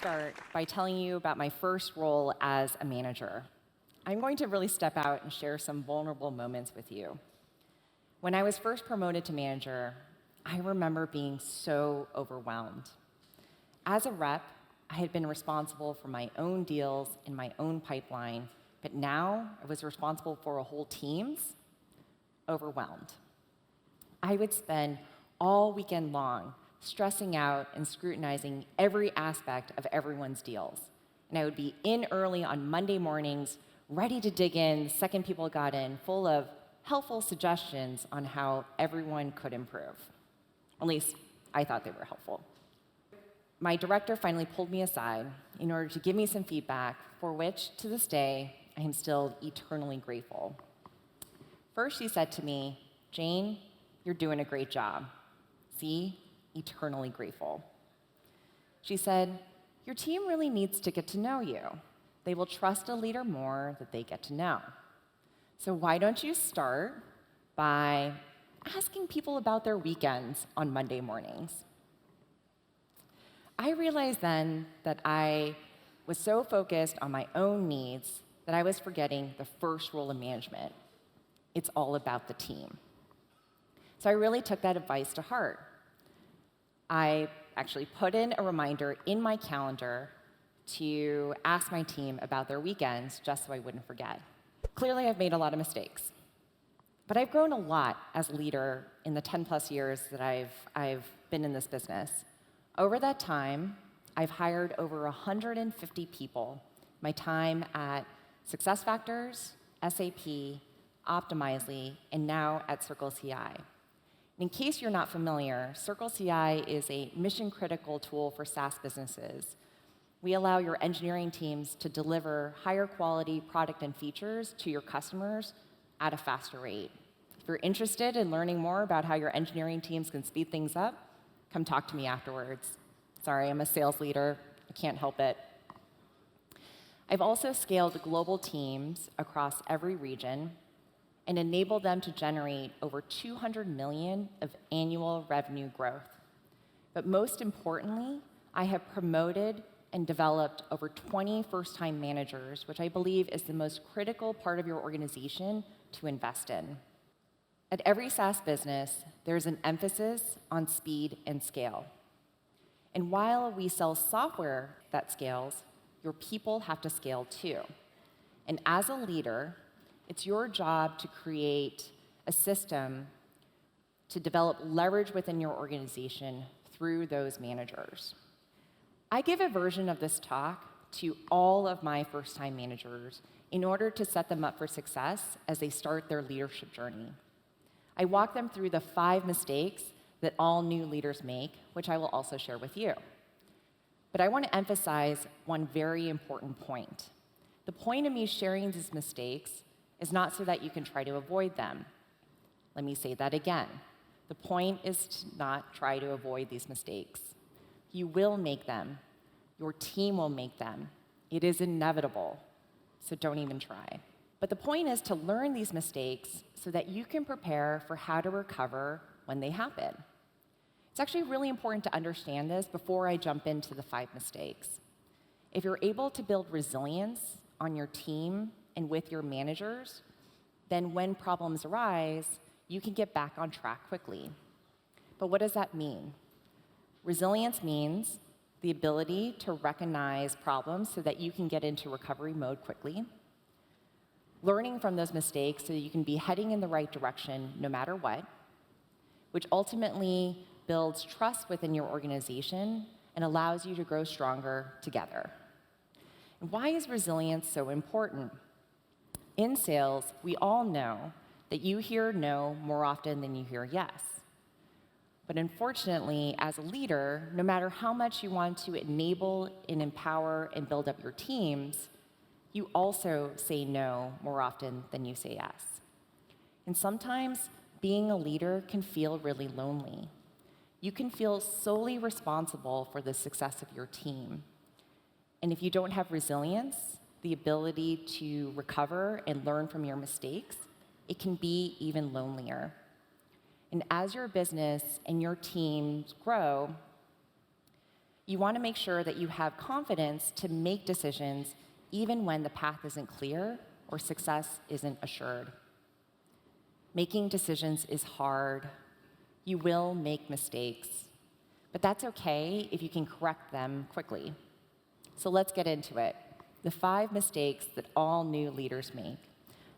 start by telling you about my first role as a manager. I'm going to really step out and share some vulnerable moments with you. When I was first promoted to manager, I remember being so overwhelmed. As a rep, I had been responsible for my own deals in my own pipeline, but now I was responsible for a whole team's. Overwhelmed. I would spend all weekend long stressing out and scrutinizing every aspect of everyone's deals. And I would be in early on Monday mornings, ready to dig in the second people got in, full of helpful suggestions on how everyone could improve. At least, I thought they were helpful. My director finally pulled me aside in order to give me some feedback, for which, to this day, I am still eternally grateful. First, she said to me, "Jane, you're doing a great job. See, eternally grateful." She said, "Your team really needs to get to know you. They will trust a leader more that they get to know. So why don't you start by asking people about their weekends on Monday mornings?" I realized then that I was so focused on my own needs that I was forgetting the first rule of management. It's all about the team. So I really took that advice to heart. I actually put in a reminder in my calendar to ask my team about their weekends just so I wouldn't forget. Clearly, I've made a lot of mistakes. But I've grown a lot as a leader in the 10+ years that I've been in this business. Over that time, I've hired over 150 people. My time at SuccessFactors, SAP, Optimizely, and now at CircleCI. In case you're not familiar, CircleCI is a mission-critical tool for SaaS businesses. We allow your engineering teams to deliver higher quality product and features to your customers at a faster rate. If you're interested in learning more about how your engineering teams can speed things up, come talk to me afterwards. Sorry, I'm a sales leader. I can't help it. I've also scaled global teams across every region and enabled them to generate over 200 million of annual revenue growth. But most importantly, I have promoted and developed over 20 first-time managers, which I believe is the most critical part of your organization to invest in. At every SaaS business, there's an emphasis on speed and scale. And while we sell software that scales, your people have to scale too. And as a leader, it's your job to create a system to develop leverage within your organization through those managers. I give a version of this talk to all of my first-time managers in order to set them up for success as they start their leadership journey. I walk them through the 5 mistakes that all new leaders make, which I will also share with you. But I want to emphasize one very important point. The point of me sharing these mistakes is not so that you can try to avoid them. Let me say that again. The point is to not try to avoid these mistakes. You will make them. Your team will make them. It is inevitable, so don't even try. But the point is to learn these mistakes so that you can prepare for how to recover when they happen. It's actually really important to understand this before I jump into the 5 mistakes. If you're able to build resilience on your team and with your managers, then when problems arise, you can get back on track quickly. But what does that mean? Resilience means the ability to recognize problems so that you can get into recovery mode quickly, learning from those mistakes so that you can be heading in the right direction no matter what, which ultimately builds trust within your organization and allows you to grow stronger together. And why is resilience so important? In sales, we all know that you hear no more often than you hear yes. But unfortunately, as a leader, no matter how much you want to enable and empower and build up your teams, you also say no more often than you say yes. And sometimes being a leader can feel really lonely. You can feel solely responsible for the success of your team. And if you don't have resilience, the ability to recover and learn from your mistakes, it can be even lonelier. And as your business and your teams grow, You want to make sure that you have confidence to make decisions even when the path isn't clear or success isn't assured. Making decisions is hard. You will make mistakes, but that's okay if you can correct them quickly. So let's get into it. The 5 mistakes that all new leaders make.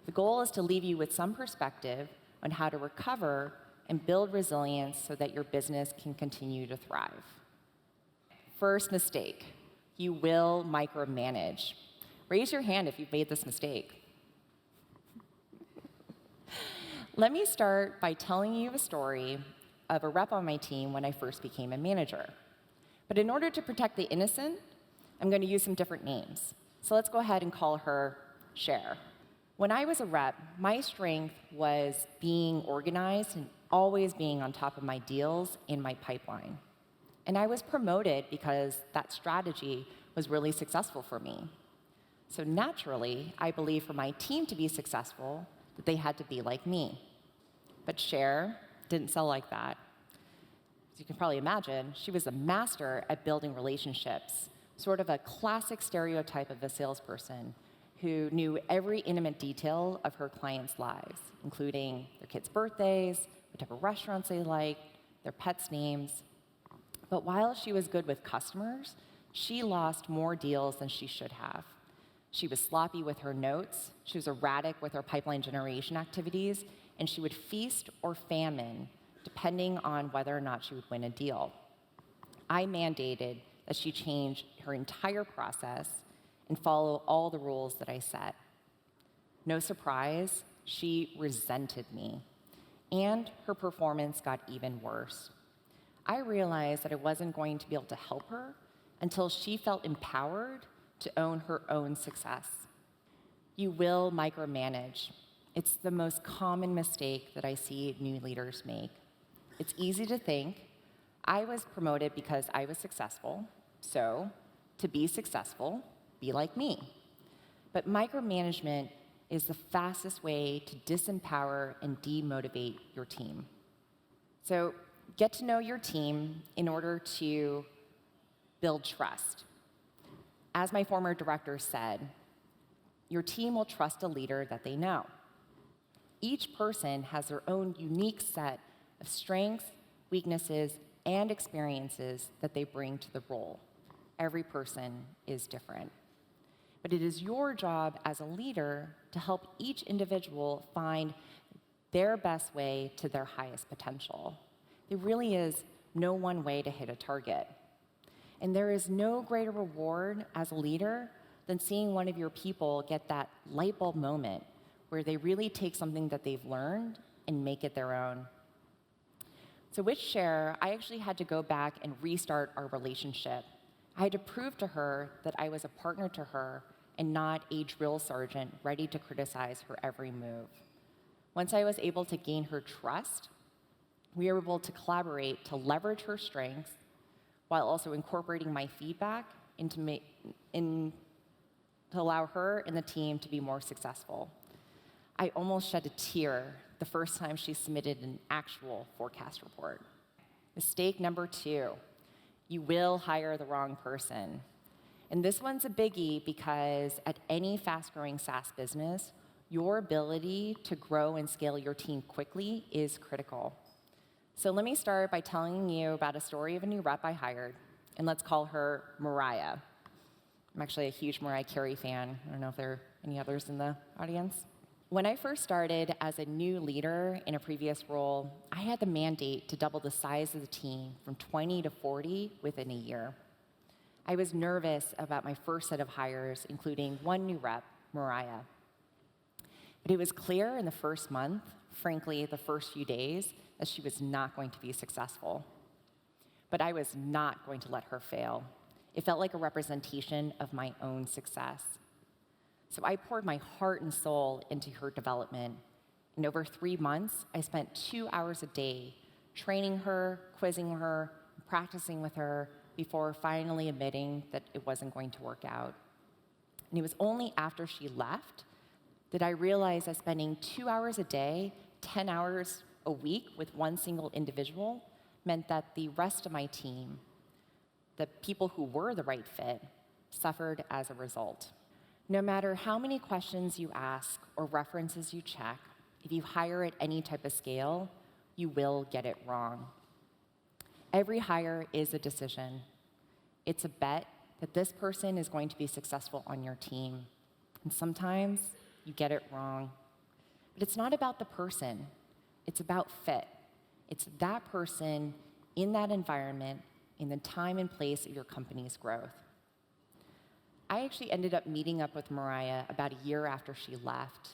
The goal is to leave you with some perspective on how to recover and build resilience so that your business can continue to thrive. First mistake, you will micromanage. Raise your hand if you've made this mistake. Let me start by telling you a story of a rep on my team when I first became a manager. But in order to protect the innocent, I'm going to use some different names. So let's go ahead and call her Cher. When I was a rep, my strength was being organized and always being on top of my deals in my pipeline. And I was promoted because that strategy was really successful for me. So naturally, I believed for my team to be successful, that they had to be like me. But Cher didn't sell like that. As you can probably imagine, she was a master at building relationships, sort of a classic stereotype of a salesperson who knew every intimate detail of her clients' lives, including their kids' birthdays, what type of restaurants they liked, their pets' names. But while she was good with customers, she lost more deals than she should have. She was sloppy with her notes, she was erratic with her pipeline generation activities, and she would feast or famine, depending on whether or not she would win a deal. I mandated that she change her entire process and follow all the rules that I set. No surprise, she resented me, and her performance got even worse. I realized that I wasn't going to be able to help her until she felt empowered to own her own success. You will micromanage. It's the most common mistake that I see new leaders make. It's easy to think, I was promoted because I was successful, so to be successful, be like me. But micromanagement is the fastest way to disempower and demotivate your team. So get to know your team in order to build trust. As my former director said, your team will trust a leader that they know. Each person has their own unique set of strengths, weaknesses, and experiences that they bring to the role. Every person is different. But it is your job as a leader to help each individual find their best way to their highest potential. There really is no one way to hit a target. And there is no greater reward as a leader than seeing one of your people get that light bulb moment where they really take something that they've learned and make it their own. So with Cher, I actually had to go back and restart our relationship. I had to prove to her that I was a partner to her and not a drill sergeant ready to criticize her every move. Once I was able to gain her trust, we were able to collaborate to leverage her strengths while also incorporating my feedback to allow her and the team to be more successful. I almost shed a tear the first time she submitted an actual forecast report. Mistake number 2, you will hire the wrong person. And this one's a biggie because at any fast-growing SaaS business, your ability to grow and scale your team quickly is critical. So let me start by telling you about a story of a new rep I hired, and let's call her Mariah. I'm actually a huge Mariah Carey fan. I don't know if there are any others in the audience. When I first started as a new leader in a previous role, I had the mandate to double the size of the team from 20 to 40 within a year. I was nervous about my first set of hires, including one new rep, Mariah. But it was clear in the first month, frankly, the first few days, that she was not going to be successful. But I was not going to let her fail. It felt like a representation of my own success. So I poured my heart and soul into her development. And over 3 months, I spent 2 hours a day training her, quizzing her, practicing with her before finally admitting that it wasn't going to work out. And it was only after she left that I realized that spending 2 hours a day, 10 hours a week with one single individual meant that the rest of my team, the people who were the right fit suffered as a result. No matter how many questions you ask or references you check, if you hire at any type of scale, you will get it wrong. Every hire is a decision. It's a bet that this person is going to be successful on your team. And sometimes you get it wrong. But it's not about the person. It's about fit. It's that person in that environment, in the time and place of your company's growth. I actually ended up meeting up with Mariah about a year after she left.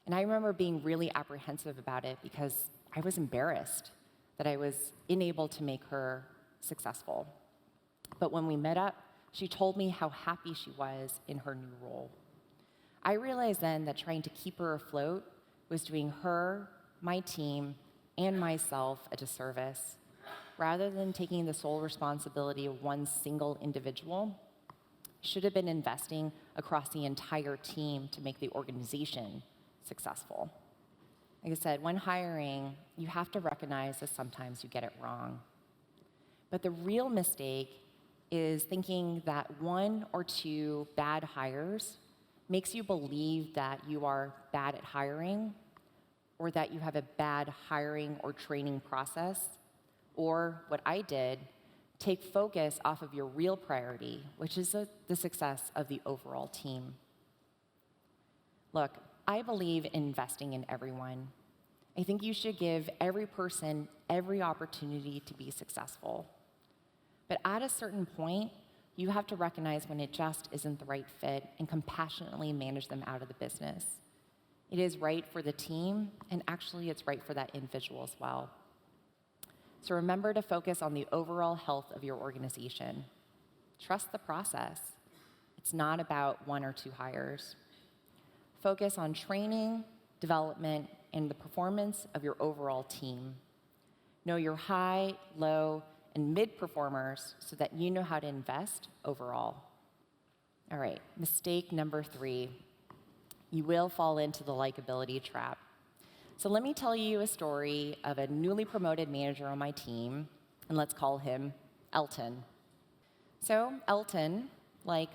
And I remember being really apprehensive about it because I was embarrassed that I was unable to make her successful. But when we met up, she told me how happy she was in her new role. I realized then that trying to keep her afloat was doing her, my team, and myself a disservice. Rather than taking the sole responsibility of one single individual, I should have been investing across the entire team to make the organization successful. Like I said, when hiring, you have to recognize that sometimes you get it wrong. But the real mistake is thinking that one or two bad hires makes you believe that you are bad at hiring, or that you have a bad hiring or training process, or what I did, take focus off of your real priority, which is the success of the overall team. Look, I believe in investing in everyone. I think you should give every person every opportunity to be successful. But at a certain point, you have to recognize when it just isn't the right fit and compassionately manage them out of the business. It is right for the team, and actually it's right for that individual as well. So remember to focus on the overall health of your organization. Trust the process. It's not about one or two hires. Focus on training, development, and the performance of your overall team. Know your high, low, and mid performers so that you know how to invest overall. All right, mistake number 3. You will fall into the likability trap. So let me tell you a story of a newly promoted manager on my team, and let's call him Elton. So Elton, like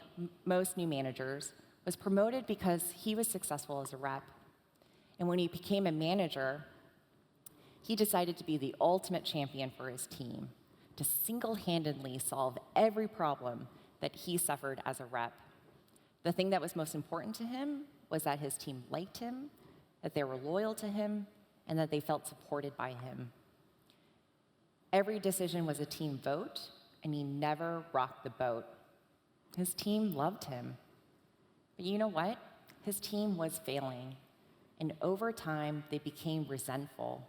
most new managers, was promoted because he was successful as a rep. And when he became a manager, he decided to be the ultimate champion for his team, to single-handedly solve every problem that he suffered as a rep. The thing that was most important to him was that his team liked him, that they were loyal to him, and that they felt supported by him. Every decision was a team vote, and he never rocked the boat. His team loved him. But you know what? His team was failing, and over time, they became resentful.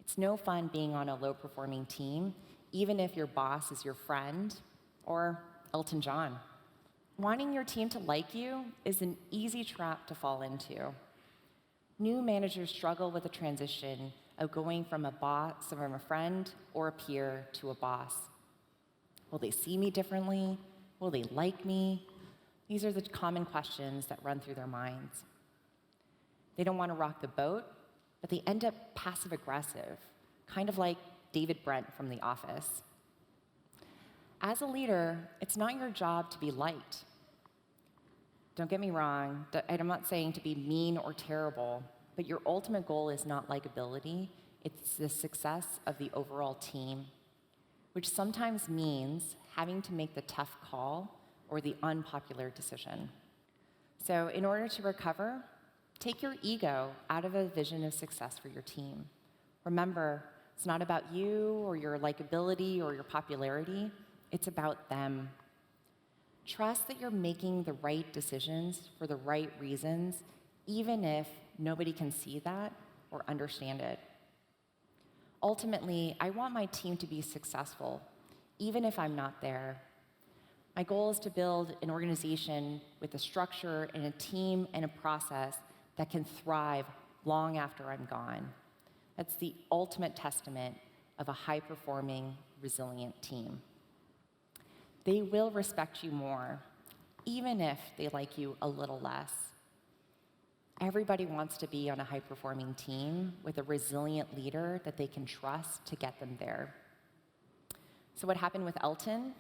It's no fun being on a low-performing team, even if your boss is your friend or Elton John. Wanting your team to like you is an easy trap to fall into. New managers struggle with the transition of going from a boss, from a friend or a peer to a boss. Will they see me differently? Will they like me? These are the common questions that run through their minds. They don't want to rock the boat, but they end up passive-aggressive, kind of like David Brent from The Office. As a leader, it's not your job to be liked. Don't get me wrong, I'm not saying to be mean or terrible, but your ultimate goal is not likability, it's the success of the overall team, which sometimes means having to make the tough call or the unpopular decision. So in order to recover, take your ego out of a vision of success for your team. Remember, it's not about you or your likability or your popularity, it's about them. Trust that you're making the right decisions for the right reasons, even if nobody can see that or understand it. Ultimately, I want my team to be successful, even if I'm not there. My goal is to build an organization with a structure and a team and a process that can thrive long after I'm gone. That's the ultimate testament of a high-performing, resilient team. They will respect you more, even if they like you a little less. Everybody wants to be on a high-performing team with a resilient leader that they can trust to get them there. So what happened with Elton?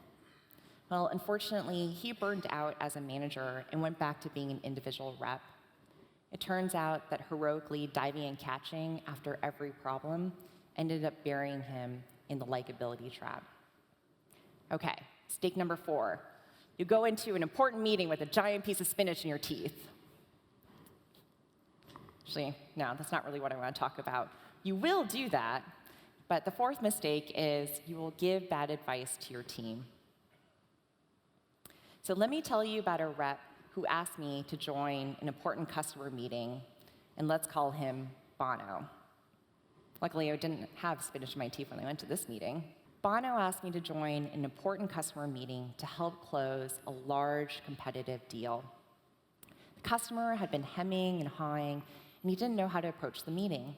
Well, unfortunately, he burned out as a manager and went back to being an individual rep. It turns out that heroically diving and catching after every problem ended up burying him in the likability trap. Okay, mistake number 4. You go into an important meeting with a giant piece of spinach in your teeth. Actually, no, that's not really what I want to talk about. You will do that, but the 4th mistake is you will give bad advice to your team. So let me tell you about a rep who asked me to join an important customer meeting, and let's call him Bono. Luckily, I didn't have spinach in my teeth when I went to this meeting. Bono asked me to join an important customer meeting to help close a large competitive deal. The customer had been hemming and hawing, and he didn't know how to approach the meeting.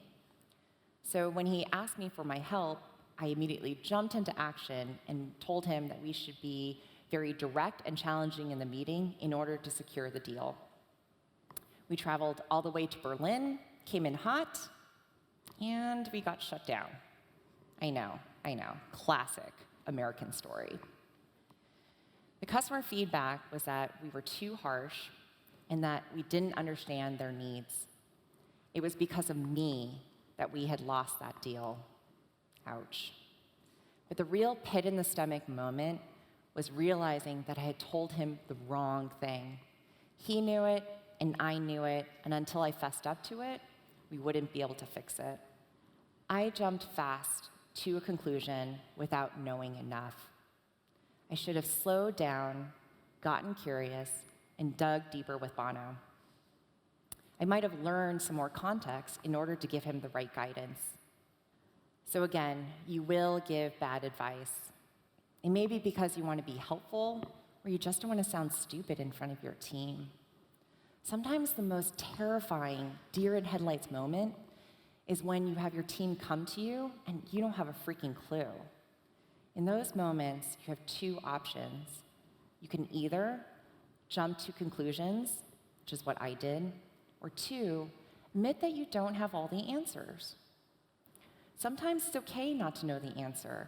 So when he asked me for my help, I immediately jumped into action and told him that we should be very direct and challenging in the meeting in order to secure the deal. We traveled all the way to Berlin, came in hot, and we got shut down. I know, classic American story. The customer feedback was that we were too harsh and that we didn't understand their needs. It was because of me that we had lost that deal. Ouch. But the real pit in the stomach moment was realizing that I had told him the wrong thing. He knew it, and I knew it, and until I fessed up to it, we wouldn't be able to fix it. I jumped fast to a conclusion without knowing enough. I should have slowed down, gotten curious, and dug deeper with Bono. I might have learned some more context in order to give him the right guidance. So again, you will give bad advice. It may be because you want to be helpful, or you just don't want to sound stupid in front of your team. Sometimes the most terrifying deer in headlights moment is when you have your team come to you and you don't have a freaking clue. In those moments, you have 2 options. You can either jump to conclusions, which is what I did, or 2, admit that you don't have all the answers. Sometimes it's okay not to know the answer.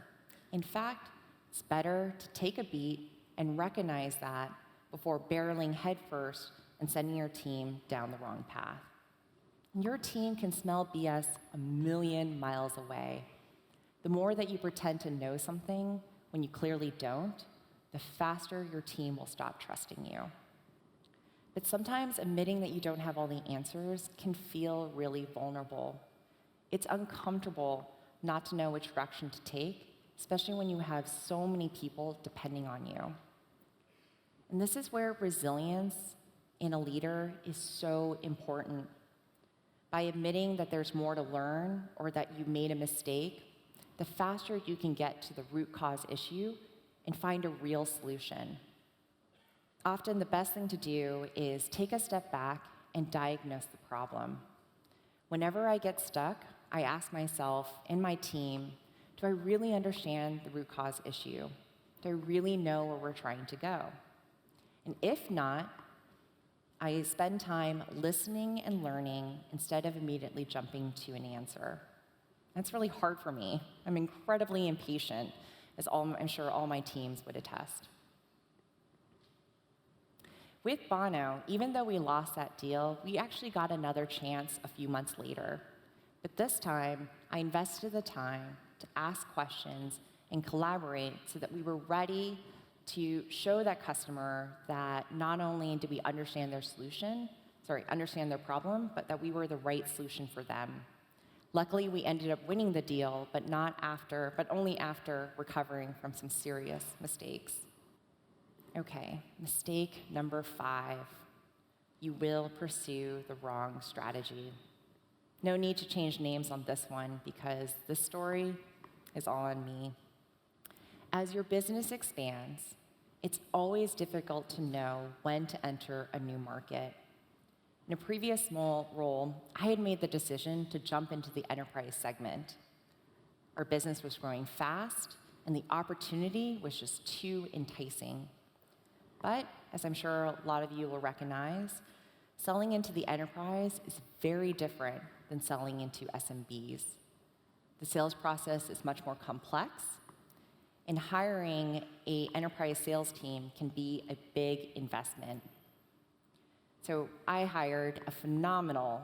In fact, it's better to take a beat and recognize that before barreling headfirst and sending your team down the wrong path. And your team can smell BS a million miles away. The more that you pretend to know something when you clearly don't, the faster your team will stop trusting you. But sometimes admitting that you don't have all the answers can feel really vulnerable. It's uncomfortable not to know which direction to take, especially when you have so many people depending on you. And this is where resilience in a leader is so important. By admitting that there's more to learn or that you made a mistake, the faster you can get to the root cause issue and find a real solution. Often the best thing to do is take a step back and diagnose the problem. Whenever I get stuck, I ask myself and my team, do I really understand the root cause issue? Do I really know where we're trying to go? And if not, I spend time listening and learning instead of immediately jumping to an answer. That's really hard for me. I'm incredibly impatient, as I'm sure all my teams would attest. With Bono, even though we lost that deal, we actually got another chance a few months later. But this time, I invested the time to ask questions and collaborate so that we were ready to show that customer that not only did we understand understand their problem, but that we were the right solution for them. Luckily, we ended up winning the deal, but only after recovering from some serious mistakes. Okay, mistake number 5. You will pursue the wrong strategy. No need to change names on this one because this story is all on me. As your business expands, it's always difficult to know when to enter a new market. In a previous role, I had made the decision to jump into the enterprise segment. Our business was growing fast, and the opportunity was just too enticing. But, as I'm sure a lot of you will recognize, selling into the enterprise is very different than selling into SMBs. The sales process is much more complex, And hiring an enterprise sales team can be a big investment. So I hired a phenomenal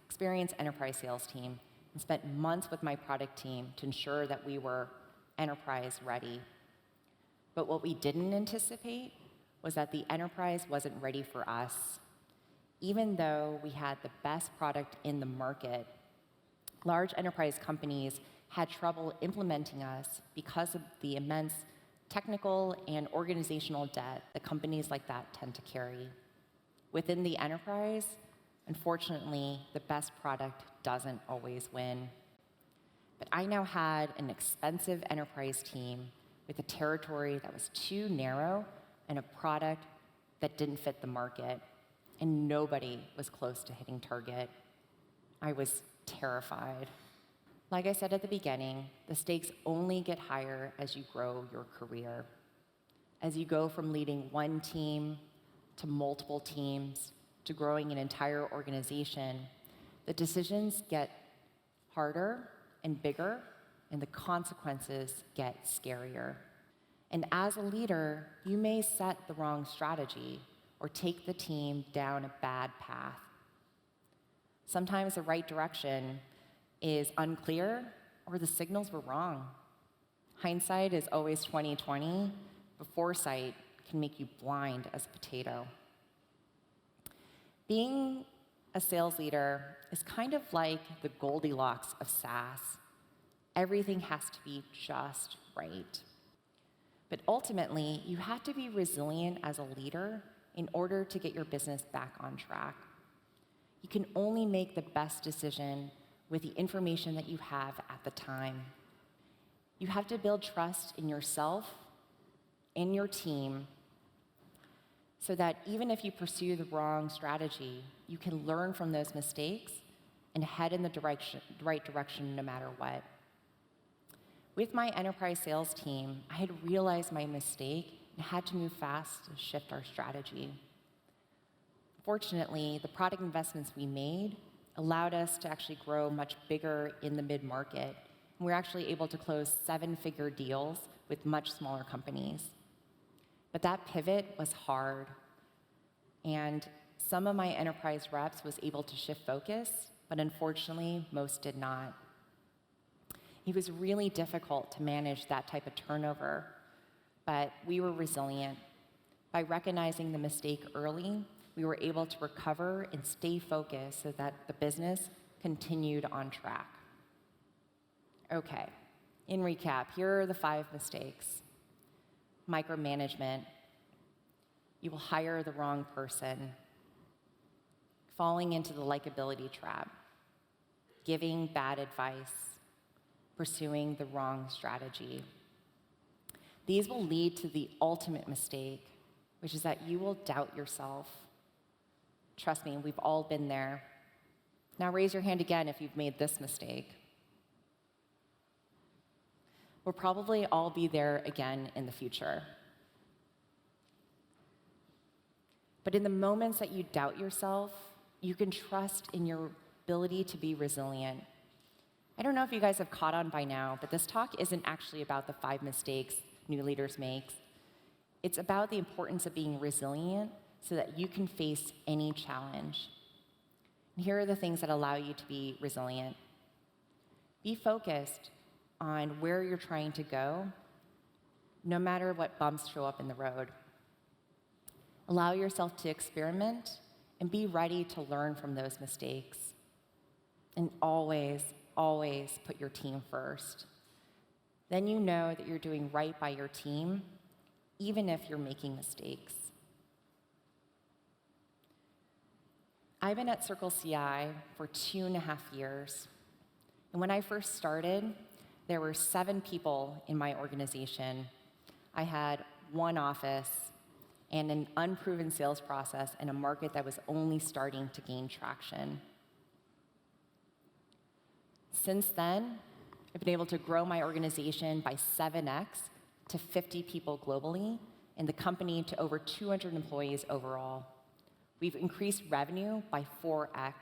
experienced enterprise sales team and spent months with my product team to ensure that we were enterprise ready. But what we didn't anticipate was that the enterprise wasn't ready for us. Even though we had the best product in the market, large enterprise companies had trouble implementing us because of the immense technical and organizational debt that companies like that tend to carry. Within the enterprise, unfortunately, the best product doesn't always win. But I now had an expensive enterprise team with a territory that was too narrow and a product that didn't fit the market, and nobody was close to hitting target. I was terrified. Like I said at the beginning, the stakes only get higher as you grow your career. As you go from leading one team to multiple teams to growing an entire organization, the decisions get harder and bigger, and the consequences get scarier. And as a leader, you may set the wrong strategy or take the team down a bad path. Sometimes the right direction is unclear or the signals were wrong. Hindsight is always 20/20, but foresight can make you blind as a potato. Being a sales leader is kind of like the Goldilocks of SaaS. Everything has to be just right. But ultimately, you have to be resilient as a leader in order to get your business back on track. You can only make the best decision with the information that you have at the time. You have to build trust in yourself, in your team, so that even if you pursue the wrong strategy, you can learn from those mistakes and head in the right direction no matter what. With my enterprise sales team, I had realized my mistake and had to move fast to shift our strategy. Fortunately, the product investments we made allowed us to actually grow much bigger in the mid-market. And we're actually able to close 7-figure deals with much smaller companies. But that pivot was hard. And some of my enterprise reps was able to shift focus, but unfortunately, most did not. It was really difficult to manage that type of turnover, but we were resilient. By recognizing the mistake early, we were able to recover and stay focused so that the business continued on track. Okay, in recap, here are the 5 mistakes. Micromanagement. You will hire the wrong person. Falling into the likability trap. Giving bad advice. Pursuing the wrong strategy. These will lead to the ultimate mistake, which is that you will doubt yourself. Trust me, we've all been there. Now raise your hand again if you've made this mistake. We'll probably all be there again in the future. But in the moments that you doubt yourself, you can trust in your ability to be resilient. I don't know if you guys have caught on by now, but this talk isn't actually about the 5 mistakes new leaders make. It's about the importance of being resilient so that you can face any challenge. And here are the things that allow you to be resilient. Be focused on where you're trying to go, no matter what bumps show up in the road. Allow yourself to experiment and be ready to learn from those mistakes. And always, always put your team first. Then you know that you're doing right by your team, even if you're making mistakes. I've been at CircleCI for 2.5 years. And when I first started, there were 7 people in my organization. I had 1 office and an unproven sales process in a market that was only starting to gain traction. Since then, I've been able to grow my organization by 7x to 50 people globally, and the company to over 200 employees overall. We've increased revenue by 4x,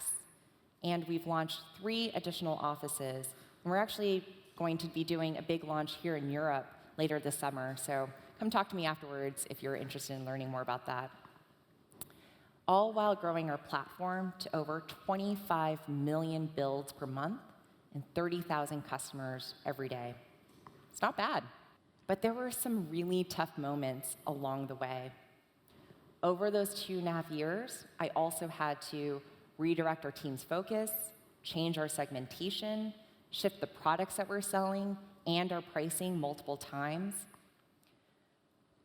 and we've launched 3 additional offices, and we're actually going to be doing a big launch here in Europe later this summer, so come talk to me afterwards if you're interested in learning more about that. All while growing our platform to over 25 million builds per month and 30,000 customers every day. It's not bad. But there were some really tough moments along the way. Over those 2.5 years, I also had to redirect our team's focus, change our segmentation, shift the products that we're selling and our pricing multiple times.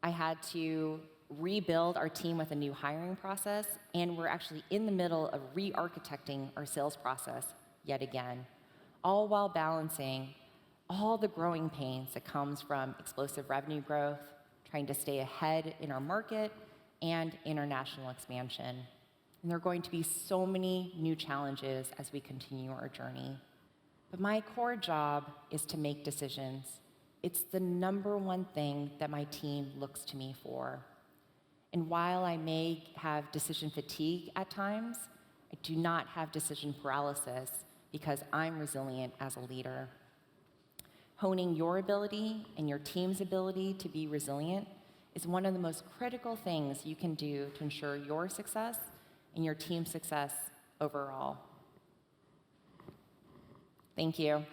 I had to rebuild our team with a new hiring process, and we're actually in the middle of re-architecting our sales process yet again, all while balancing all the growing pains that comes from explosive revenue growth, trying to stay ahead in our market, and international expansion. And there are going to be so many new challenges as we continue our journey. But my core job is to make decisions. It's the #1 thing that my team looks to me for. And while I may have decision fatigue at times, I do not have decision paralysis because I'm resilient as a leader. Honing your ability and your team's ability to be resilient is one of the most critical things you can do to ensure your success and your team's success overall. Thank you.